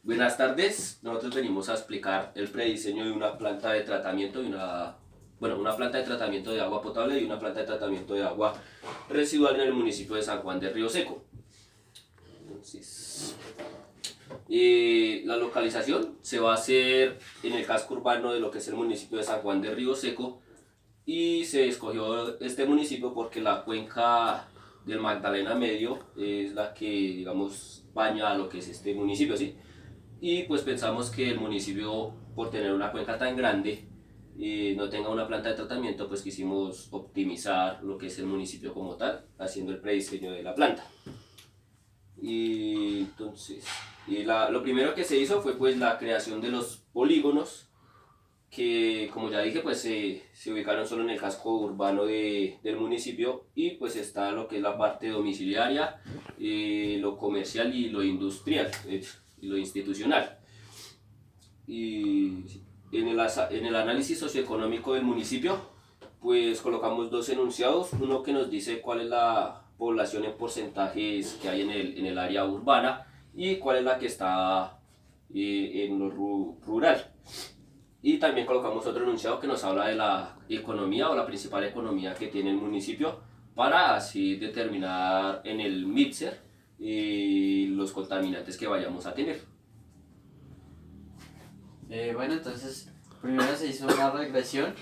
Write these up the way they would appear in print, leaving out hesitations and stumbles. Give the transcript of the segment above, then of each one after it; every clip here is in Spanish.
Buenas tardes, nosotros venimos a explicar el prediseño de una planta de tratamiento una planta de tratamiento de agua potable y una planta de tratamiento de agua residual en el municipio de San Juan de Río Seco. Entonces, la localización se va a hacer en el casco urbano de lo que es el municipio de San Juan de Río Seco, y se escogió este municipio porque la cuenca del Magdalena Medio es la que, digamos, baña a lo que es este municipio, ¿sí? Y pues pensamos que el municipio, por tener una cuenca tan grande y no tenga una planta de tratamiento, pues quisimos optimizar lo que es el municipio como tal, haciendo el prediseño de la planta. Y entonces, lo primero que se hizo fue pues la creación de los polígonos, que como ya dije pues se ubicaron solo en el casco urbano del municipio, y pues está lo que es la parte domiciliaria, lo comercial y lo industrial, y lo institucional. Y en el análisis socioeconómico del municipio pues colocamos dos enunciados, uno que nos dice cuál es la población en porcentajes que hay en el área urbana y cuál es la que está en lo rural. Y también colocamos otro enunciado que nos habla de la economía o la principal economía que tiene el municipio, para así determinar en el mixer los contaminantes que vayamos a tener. Bueno, entonces primero se hizo una regresión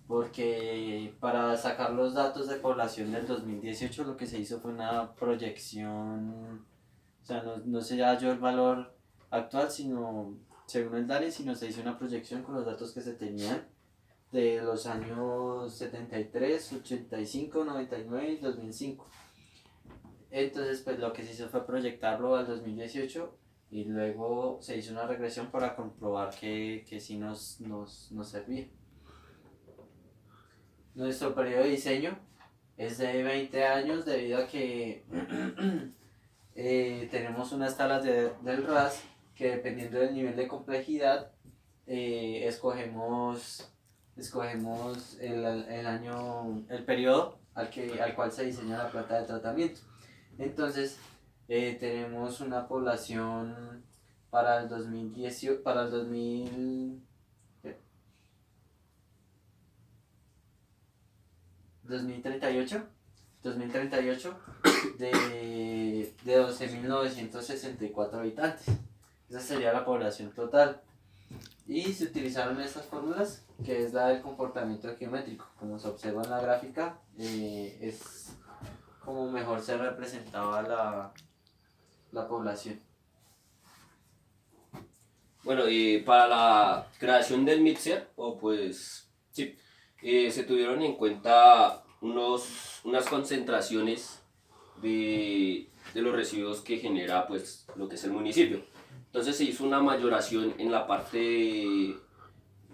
porque para sacar los datos de población del 2018 lo que se hizo fue una proyección, o sea, no se halló el valor actual, sino según el DARE, sino se hizo una proyección con los datos que se tenían de los años 73, 85, 99 y 2005. Entonces, pues lo que se hizo fue proyectarlo al 2018 y luego se hizo una regresión para comprobar que sí nos servía. Nuestro periodo de diseño es de 20 años debido a que tenemos unas tablas del RAS que, dependiendo del nivel de complejidad, escogemos el periodo al cual se diseña la planta de tratamiento. Entonces, tenemos una población para el 2018, para el 2038 de 12.964 habitantes. Esa sería la población total. Y se utilizaron estas fórmulas, que es la del comportamiento geométrico. Como se observa en la gráfica, es como mejor se representaba la población. Bueno, para la creación del mixer, sí, se tuvieron en cuenta unas concentraciones de los residuos que genera pues lo que es el municipio. Entonces se hizo una mayoración en la parte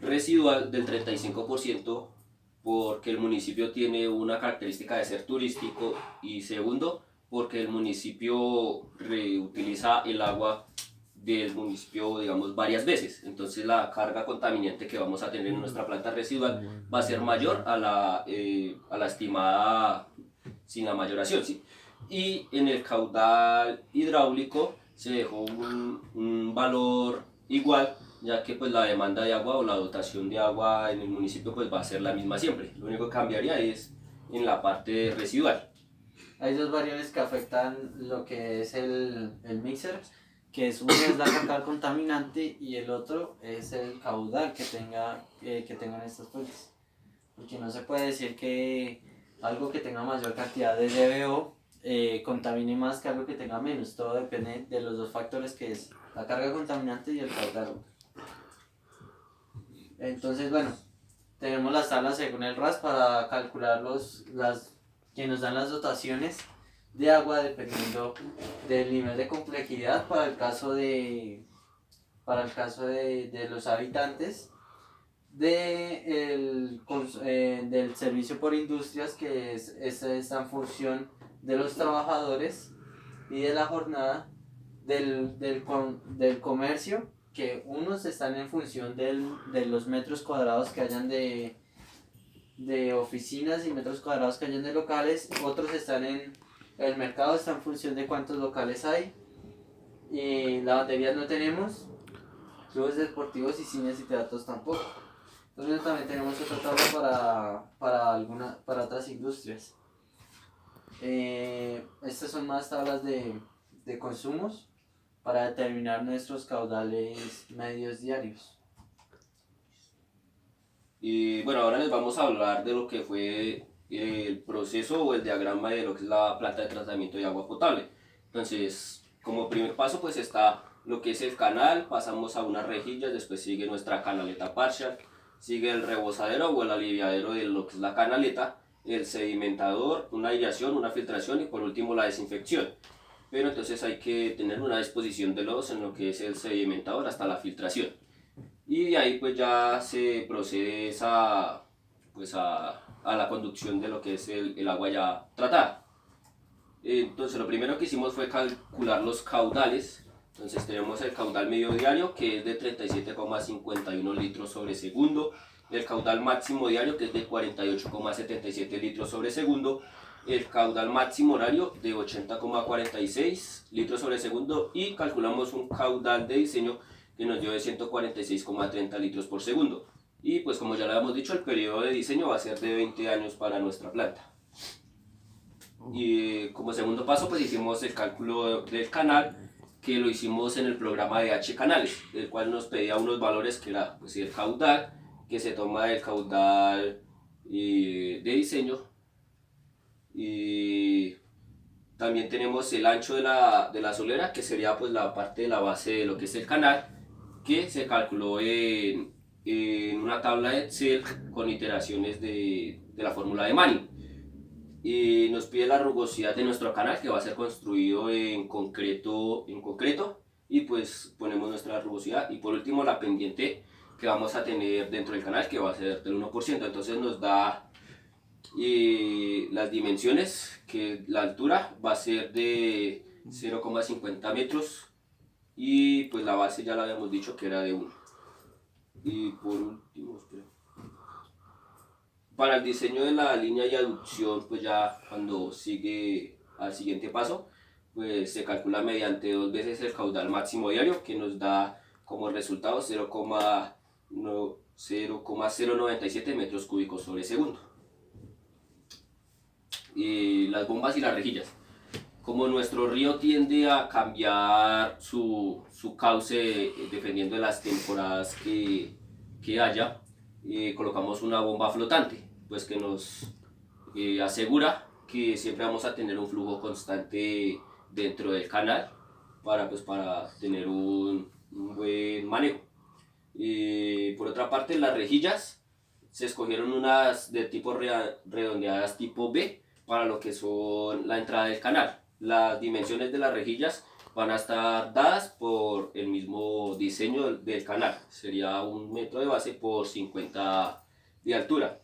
residual del 35%, porque el municipio tiene una característica de ser turístico, y segundo, porque el municipio reutiliza el agua del municipio, digamos, varias veces. Entonces la carga contaminante que vamos a tener en nuestra planta residual va a ser mayor a la estimada sin la mayoración, ¿sí? Y en el caudal hidráulico se dejó un valor igual, ya que pues la demanda de agua o la dotación de agua en el municipio pues va a ser la misma siempre. Lo único que cambiaría es en la parte residual. Hay dos variables que afectan lo que es el mixer, que es uno es la carga contaminante y el otro es el caudal que tengan estas fuentes. Porque no se puede decir que algo que tenga mayor cantidad de DBO contamine más que algo que tenga menos. Todo depende de los dos factores, que es la carga contaminante y el caudal. Entonces, bueno, tenemos las tablas según el RAS para calcular que nos dan las dotaciones de agua dependiendo del nivel de complejidad para el caso de los habitantes, del servicio por industrias, que está en función de los trabajadores, y de la jornada del comercio, que unos están en función de los metros cuadrados que hayan de oficinas y metros cuadrados que hayan de locales. Otros están el mercado está en función de cuántos locales hay, Lavanderías no tenemos, clubes deportivos y cines y teatros tampoco. Entonces también tenemos otra tabla para otras industrias. Estas son más tablas de consumos para determinar nuestros caudales medios diarios. Y bueno, ahora les vamos a hablar de lo que fue el proceso o el diagrama de lo que es la planta de tratamiento de agua potable. Entonces, como primer paso pues está lo que es el canal, pasamos a unas rejillas, después sigue nuestra canaleta parcial, sigue el rebosadero o el aliviadero de lo que es la canaleta, el sedimentador, una aireación, una filtración y por último la desinfección. Pero entonces hay que tener una disposición de lodos en lo que es el sedimentador hasta la filtración. Y de ahí pues ya se procede a la conducción de lo que es el agua ya tratada. Entonces lo primero que hicimos fue calcular los caudales. Entonces tenemos el caudal medio diario que es de 37,51 litros sobre segundo, el caudal máximo diario que es de 48,77 litros sobre segundo, el caudal máximo horario de 80,46 litros sobre segundo y calculamos un caudal de diseño que nos dio de 146,30 litros por segundo. Y pues como ya lo habíamos dicho, el periodo de diseño va a ser de 20 años para nuestra planta. Y como segundo paso pues hicimos el cálculo del canal, que lo hicimos en el programa de H canales, el cual nos pedía unos valores que era pues, el caudal, que se toma del caudal de diseño, y también tenemos el ancho de la solera, que sería pues la parte de la base de lo que es el canal, que se calculó en una tabla de Excel con iteraciones de la fórmula de Manning. Y nos pide la rugosidad de nuestro canal, que va a ser construido en concreto, y pues ponemos nuestra rugosidad. Y por último la pendiente que vamos a tener dentro del canal, que va a ser del 1%. Entonces nos da las dimensiones, que la altura va a ser de 0,50 metros y pues la base ya la habíamos dicho que era de 1. Y por último, para el diseño de la línea y aducción, pues ya cuando sigue al siguiente paso, pues se calcula mediante 2 veces el caudal máximo diario, que nos da como resultado 0,097 metros cúbicos sobre segundo. Y las bombas y las rejillas. Como nuestro río tiende a cambiar su cauce dependiendo de las temporadas que haya, colocamos una bomba flotante, pues que nos asegura que siempre vamos a tener un flujo constante dentro del canal para tener un buen manejo. Por otra parte, las rejillas se escogieron unas de tipo redondeadas tipo B para lo que son la entrada del canal. Las dimensiones de las rejillas van a estar dadas por el mismo diseño del canal. Sería 1 metro de base por 50 de altura.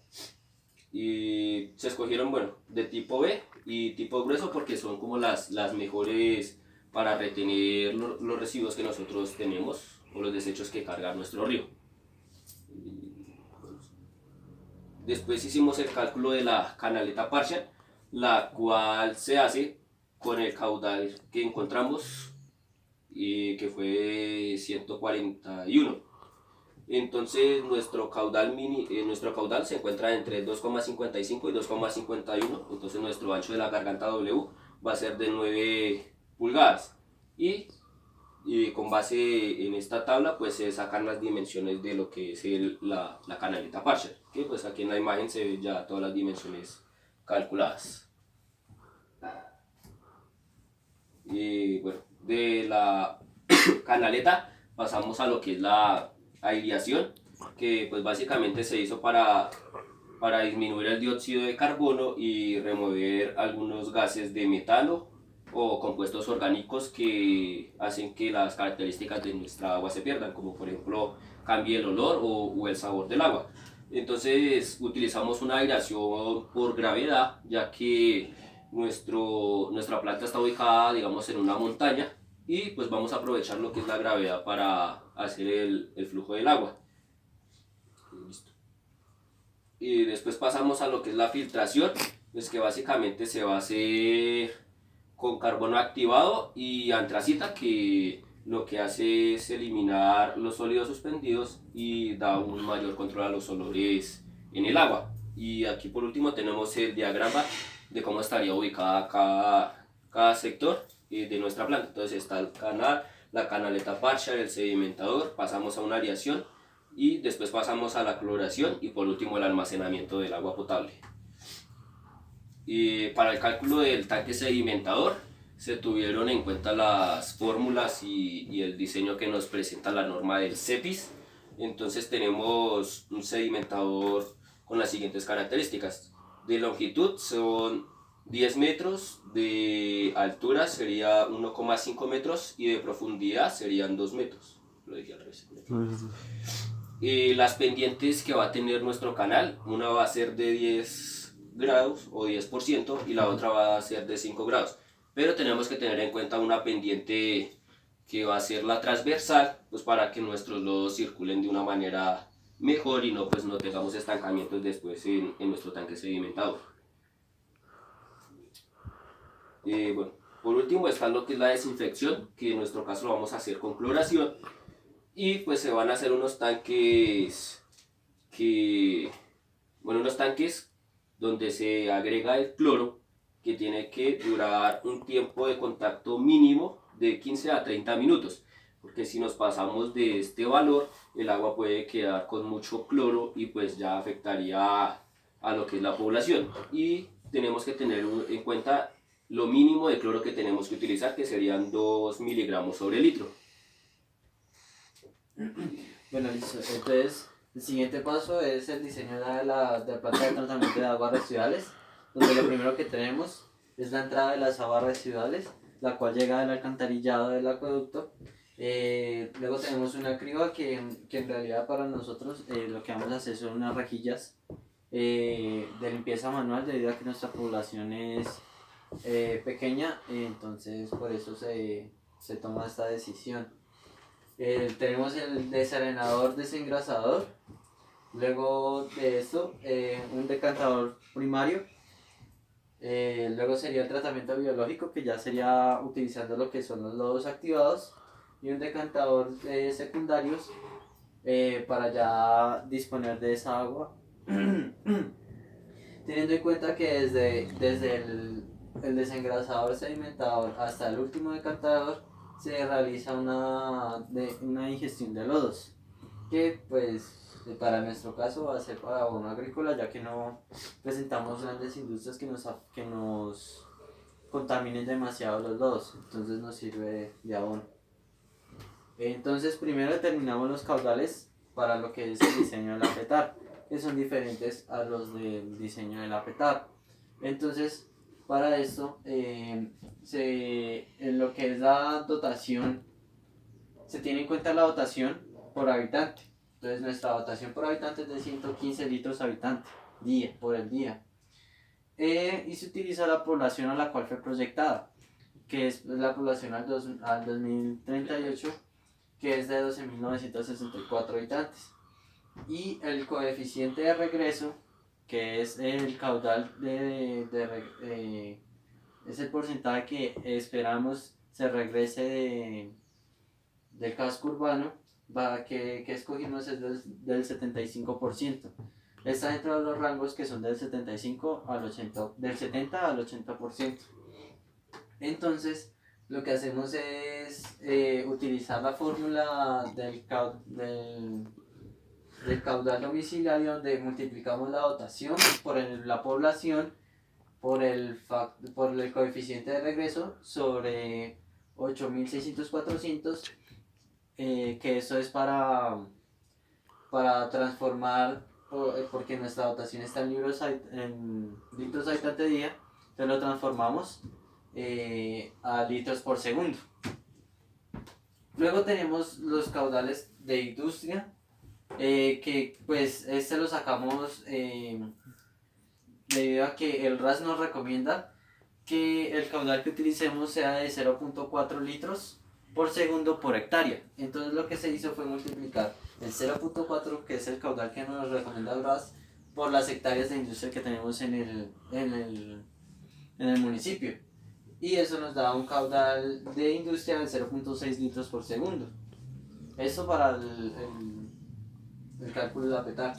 Y se escogieron, bueno, de tipo B y tipo grueso porque son como las mejores para retener los residuos que nosotros tenemos o los desechos que carga nuestro río. Después hicimos el cálculo de la canaleta parcial, la cual se hace con el caudal que encontramos, que fue 141. Entonces nuestro caudal se encuentra entre 2,55 y 2,51. Entonces nuestro ancho de la garganta W va a ser de 9 pulgadas. Y con base en esta tabla pues se sacan las dimensiones de lo que es la canaleta parcial, que pues aquí en la imagen se ven ya todas las dimensiones calculadas. Y bueno, de la canaleta pasamos a lo que es la aireación, que pues básicamente se hizo para disminuir el dióxido de carbono y remover algunos gases de metano o compuestos orgánicos que hacen que las características de nuestra agua se pierdan, como por ejemplo cambie el olor o el sabor del agua. Entonces utilizamos una aireación por gravedad, ya que nuestra planta está ubicada, digamos, en una montaña, y pues vamos a aprovechar lo que es la gravedad para hacer el flujo del agua. Listo. Y después pasamos a lo que es la filtración, pues que básicamente se va a hacer con carbono activado y antracita, que lo que hace es eliminar los sólidos suspendidos y da un mayor control a los olores en el agua. Y aquí por último tenemos el diagrama de cómo estaría ubicada cada sector de nuestra planta. Entonces está el canal, la canaleta parcial, el sedimentador, pasamos a una aireación y después pasamos a la cloración y por último el almacenamiento del agua potable. Y para el cálculo del tanque sedimentador se tuvieron en cuenta las fórmulas y el diseño que nos presenta la norma del CEPIS. Entonces tenemos un sedimentador con las siguientes características. De longitud son 10 metros, de altura sería 1,5 metros y de profundidad serían 2 metros. Lo dije al revés. Las pendientes que va a tener nuestro canal, una va a ser de 10 grados o 10% y la otra va a ser de 5 grados. Pero tenemos que tener en cuenta una pendiente que va a ser la transversal, pues para que nuestros lodos circulen de una manera mejor y no, pues, no tengamos estancamientos después en nuestro tanque sedimentador. Bueno, por último está lo que es la desinfección, que en nuestro caso lo vamos a hacer con cloración. Y pues se van a hacer unos tanques unos tanques donde se agrega el cloro, que tiene que durar un tiempo de contacto mínimo de 15 a 30 minutos, porque si nos pasamos de este valor, el agua puede quedar con mucho cloro y pues ya afectaría a lo que es la población. Y tenemos que tener en cuenta lo mínimo de cloro que tenemos que utilizar, que serían 2 miligramos sobre litro. Bueno, listo. Entonces, el siguiente paso es el diseño de la planta de tratamiento de aguas residuales, donde lo primero que tenemos es la entrada de las aguas residuales, la cual llega del alcantarillado del acueducto. Luego tenemos una criba que en realidad para nosotros lo que vamos a hacer son unas rejillas de limpieza manual, debido a que nuestra población es pequeña, entonces por eso se toma esta decisión. Tenemos el desarenador desengrasador, luego de esto un decantador primario, luego sería el tratamiento biológico, que ya sería utilizando lo que son los lodos activados, y un decantador secundarios para ya disponer de esa agua. Teniendo en cuenta que desde el desengrasador sedimentador hasta el último decantador se realiza una ingestión de lodos, que pues para nuestro caso va a ser para abono agrícola, ya que no presentamos grandes industrias que nos contaminen demasiado los lodos, entonces nos sirve de abono. Entonces primero determinamos los caudales para lo que es el diseño del APETAR, que son diferentes a los del diseño del APETAR. Entonces, para esto, en lo que es la dotación, se tiene en cuenta la dotación por habitante. Entonces, nuestra dotación por habitante es de 115 litros habitante por el día. Y se utiliza la población a la cual fue proyectada, que es la población al 2038, que es de 12.964 habitantes. Y el coeficiente de regreso, que es el caudal es el porcentaje que esperamos se regrese del casco urbano, que escogimos es del 75%. Está dentro de los rangos que son del 75 al 80, del 70 al 80%. Entonces, lo que hacemos es utilizar la fórmula del caudal domiciliario, donde multiplicamos la dotación por la población por el coeficiente de regreso sobre 8.600/400, que eso es para transformar, porque nuestra dotación está en litros habitante día, entonces lo transformamos a litros por segundo. Luego tenemos los caudales de industria, que pues lo sacamos debido a que el RAS nos recomienda que el caudal que utilicemos sea de 0.4 litros por segundo por hectárea. Entonces lo que se hizo fue multiplicar el 0.4, que es el caudal que nos recomienda el RAS, por las hectáreas de industria que tenemos en el municipio. y eso nos da un caudal de industria de 0.6 litros por segundo. Eso para el cálculo de la PETAC.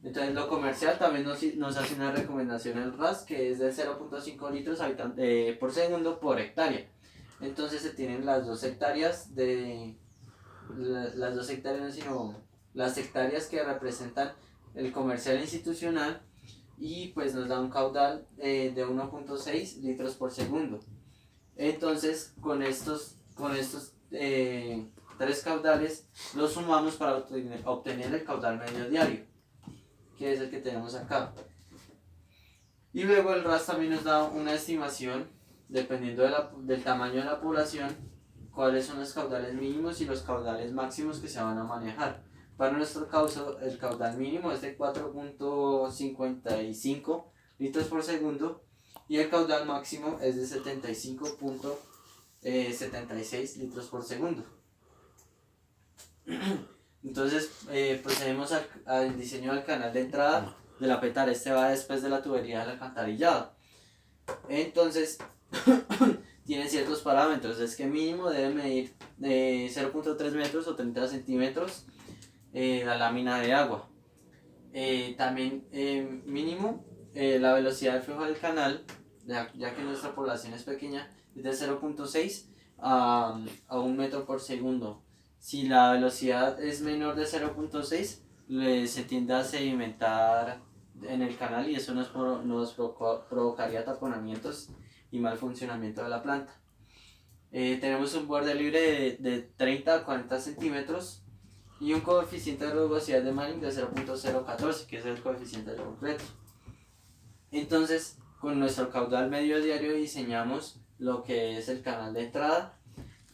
Entonces lo comercial también nos hace una recomendación el RAS, que es de 0.5 litros por segundo por hectárea. Entonces se tienen las 2 hectáreas las 2 hectáreas no, sino las hectáreas que representan el comercial institucional, y pues nos da un caudal de 1.6 litros por segundo. Entonces con estos 3 caudales los sumamos para obtener el caudal medio diario, que es el que tenemos acá. Y luego el RAS también nos da una estimación, dependiendo del tamaño de la población, cuáles son los caudales mínimos y los caudales máximos que se van a manejar. Para nuestro caso, el caudal mínimo es de 4.55 litros por segundo y el caudal máximo es de 75.76 litros por segundo. Entonces procedemos al diseño del canal de entrada de la PETAR. Este va después de la tubería del alcantarillado. Entonces tiene ciertos parámetros. Es que mínimo debe medir 0.3 metros o 30 centímetros la lámina de agua. También mínimo la velocidad de flujo del canal, ya que nuestra población es pequeña, es de 0.6 a 1 metro por segundo. Si la velocidad es menor de 0.6, se tiende a sedimentar en el canal y eso nos provocaría taponamientos y mal funcionamiento de la planta. Tenemos un borde libre de 30 a 40 centímetros y un coeficiente de rugosidad de Manning de 0.014, que es el coeficiente del concreto. Entonces, con nuestro caudal medio diario diseñamos lo que es el canal de entrada,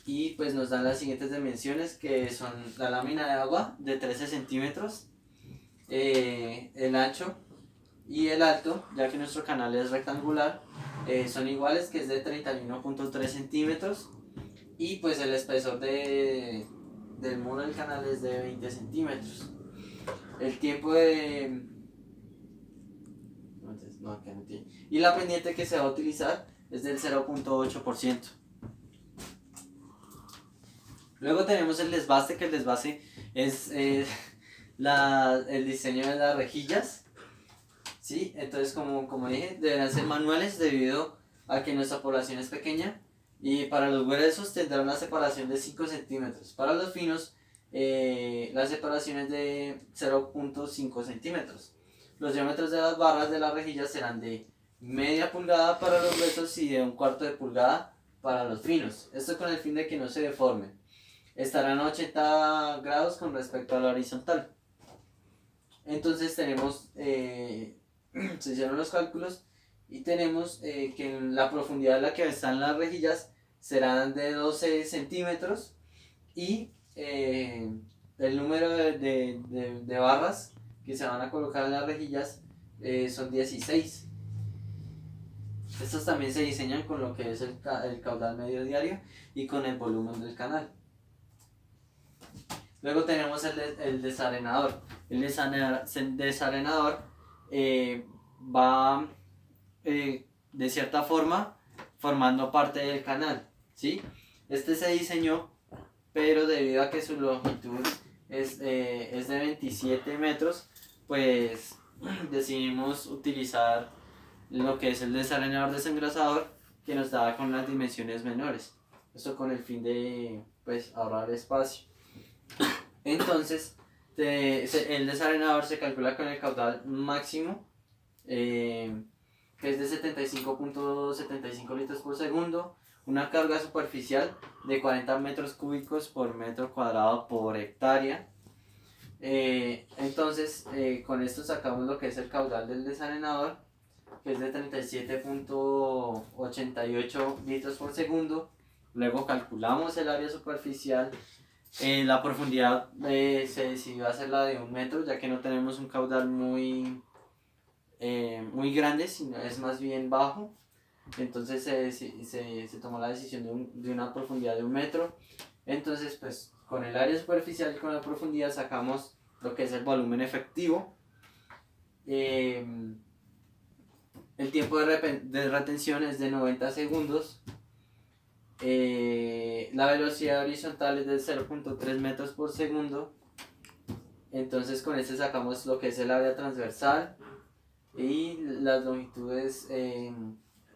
y pues nos dan las siguientes dimensiones, que son la lámina de agua de 13 centímetros, el ancho y el alto, ya que nuestro canal es rectangular, son iguales, que es de 31.3 centímetros, y pues el espesor del muro del canal es de 20 centímetros. El tiempo y la pendiente que se va a utilizar es del 0.8%. Luego tenemos el desbaste, que el desbaste es el diseño de las rejillas, ¿sí? Entonces, como dije, deberán ser manuales debido a que nuestra población es pequeña, y para los gruesos tendrá una separación de 5 centímetros. Para los finos, la separación es de 0.5 centímetros. Los diámetros de las barras de las rejillas serán de media pulgada para los gruesos y de 1/4 de pulgada para los finos. Esto con el fin de que no se deformen. Estarán a 80 grados con respecto a la horizontal. Entonces tenemos, se hicieron los cálculos y tenemos que la profundidad en la que están las rejillas serán de 12 centímetros y el número de barras que se van a colocar en las rejillas son 16. Estos también se diseñan con lo que es el caudal medio diario y con el volumen del canal. Luego tenemos el desarenador. El desarenador va de cierta forma formando parte del canal, ¿sí? Este se diseñó, pero debido a que su longitud es de 27 metros, pues decidimos utilizar lo que es el desarenador desengrasador, que nos da con las dimensiones menores. Esto con el fin de pues ahorrar espacio. Entonces el desarenador se calcula con el caudal máximo, que es de 75.75 litros por segundo, una carga superficial de 40 metros cúbicos por metro cuadrado por hectárea. Entonces con esto sacamos lo que es el caudal del desarenador, que es de 37.88 litros por segundo. Luego calculamos el área superficial. La profundidad se decidió hacerla de 1 metro, ya que no tenemos un caudal muy grande, sino es más bien bajo. Entonces se tomó la decisión de una profundidad de 1 metro. Entonces, pues con el área superficial y con la profundidad sacamos lo que es el volumen efectivo. El tiempo de retención es de 90 segundos La velocidad horizontal es de 0.3 metros por segundo. Entonces con este sacamos lo que es el área transversal y las longitudes,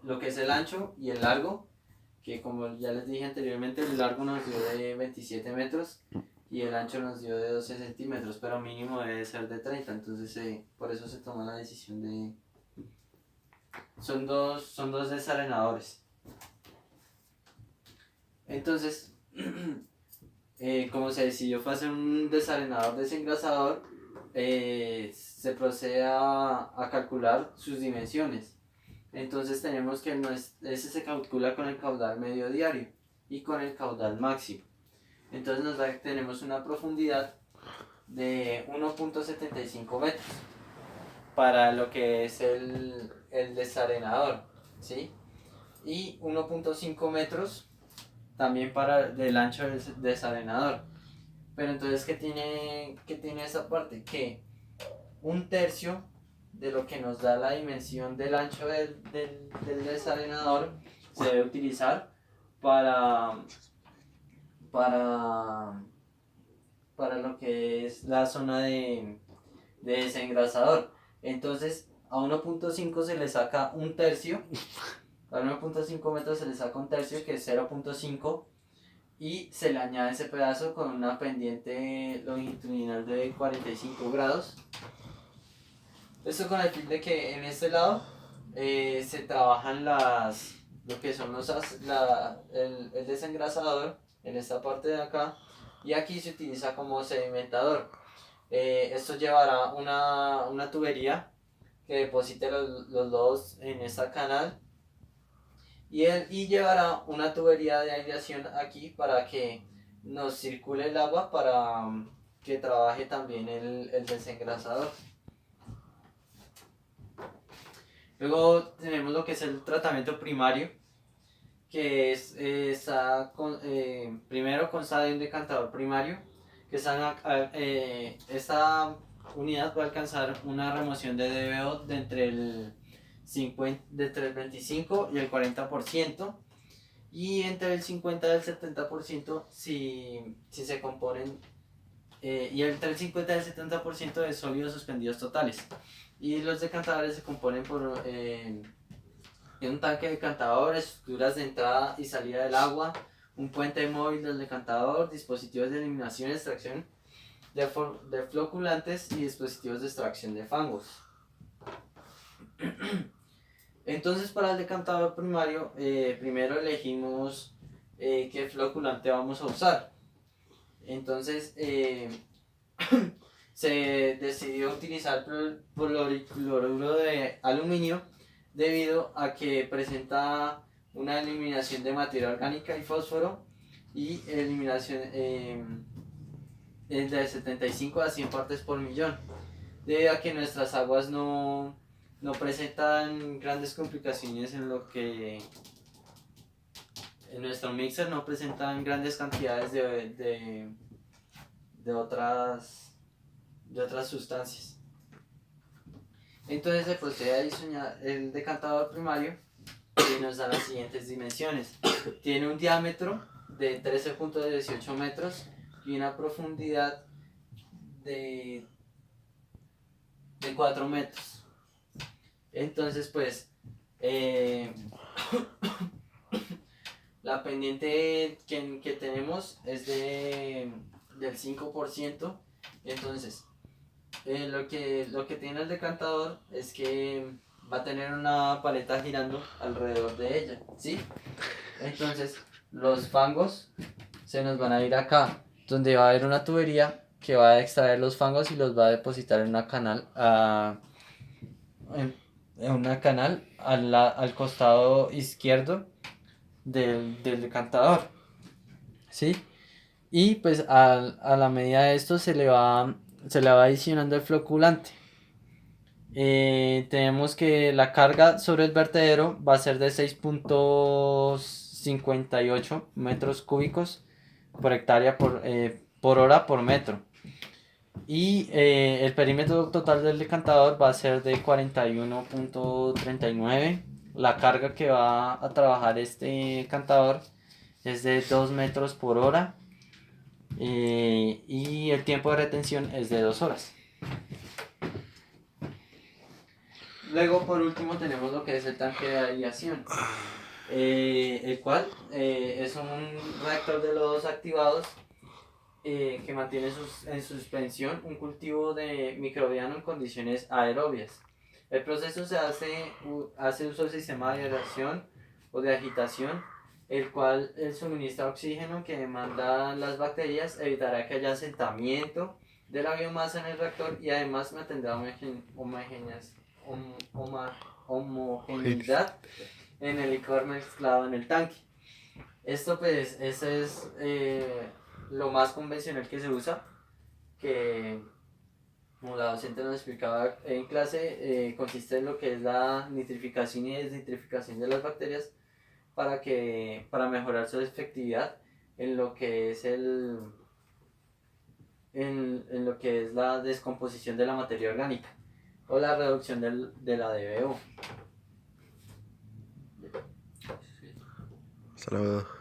lo que es el ancho y el largo, que como ya les dije anteriormente, el largo nos dio de 27 metros y el ancho nos dio de 12 centímetros, pero mínimo debe ser de 30, entonces por eso se tomó la decisión de... son dos desarenadores. Entonces, como se decidió fue hacer un desarenador desengrasador, se procede a calcular sus dimensiones. Entonces tenemos que ese se calcula con el caudal medio diario y con el caudal máximo. Entonces tenemos una profundidad de 1.75 metros para lo que es el desarenador, ¿sí? Y 1.5 metros también para del ancho del desarenador. Pero entonces, ¿qué tiene esa parte? Que un tercio de lo que nos da la dimensión del ancho del desarenador se debe utilizar para lo que es la zona de desengrasador. Entonces a 1.5 se le saca un tercio, a 1.5 metros se le saca un tercio, que es 0.5, y se le añade ese pedazo con una pendiente longitudinal de 45 grados. Esto con el fin de que en este lado se trabajan lo que son el desengrasador en esta parte de acá, y aquí se utiliza como sedimentador. Esto llevará una tubería que deposite los lodos en esta canal, y llevará una tubería de aireación aquí para que nos circule el agua, para que trabaje también el desengrasador. Luego tenemos lo que es el tratamiento primario, que primero consta de un decantador primario, que esta unidad puede alcanzar una remoción de DBO de entre el 25 y el 40%, y entre el 50 y el 70% si se componen, y entre el 50 y el 70% de sólidos suspendidos totales. Y los decantadores se componen por un tanque decantador, estructuras de entrada y salida del agua, un puente móvil del decantador, dispositivos de eliminación y extracción de floculantes y dispositivos de extracción de fangos. Entonces, para el decantador primario, primero elegimos qué floculante vamos a usar. Entonces se decidió utilizar cloruro de aluminio, debido a que presenta una eliminación de materia orgánica y fósforo, y eliminación de 75 a 100 partes por millón, debido a que nuestras aguas no presentan grandes complicaciones en nuestro mixer, no presentan grandes cantidades de otras sustancias. Entonces se procede a diseñar el decantador primario, que nos da las siguientes dimensiones. Tiene un diámetro de 13.18 metros y una profundidad de 4 metros. Entonces, pues la pendiente que tenemos es del 5%. Entonces lo que tiene el decantador es que va a tener una paleta girando alrededor de ella, ¿sí? Entonces los fangos se nos van a ir acá, donde va a haber una tubería que va a extraer los fangos y los va a depositar en una canal al costado izquierdo del decantador, ¿sí? Y pues a la medida de esto se le va adicionando el floculante. Tenemos que la carga sobre el vertedero va a ser de 6.58 metros cúbicos por hectárea por hora por metro. Y el perímetro total del decantador va a ser de 41.39. La carga que va a trabajar este decantador es de 2 metros por hora y el tiempo de retención es de 2 horas. Luego, por último, tenemos lo que es el tanque de aireación, el cual es un reactor de lodos activados que mantiene en suspensión un cultivo de microbiano en condiciones aerobias. El proceso hace uso del sistema de aireación o de agitación, el cual suministra oxígeno que demandan las bacterias, evitará que haya asentamiento de la biomasa en el reactor y además mantendrá homogeneidad en el licor mezclado en el tanque. Esto pues, ese es lo más convencional que se usa, que como la docente nos explicaba en clase, consiste en lo que es la nitrificación y desnitrificación de las bacterias para mejorar su efectividad en lo que es en lo que es la descomposición de la materia orgánica o la reducción de la DBO. Hasta luego.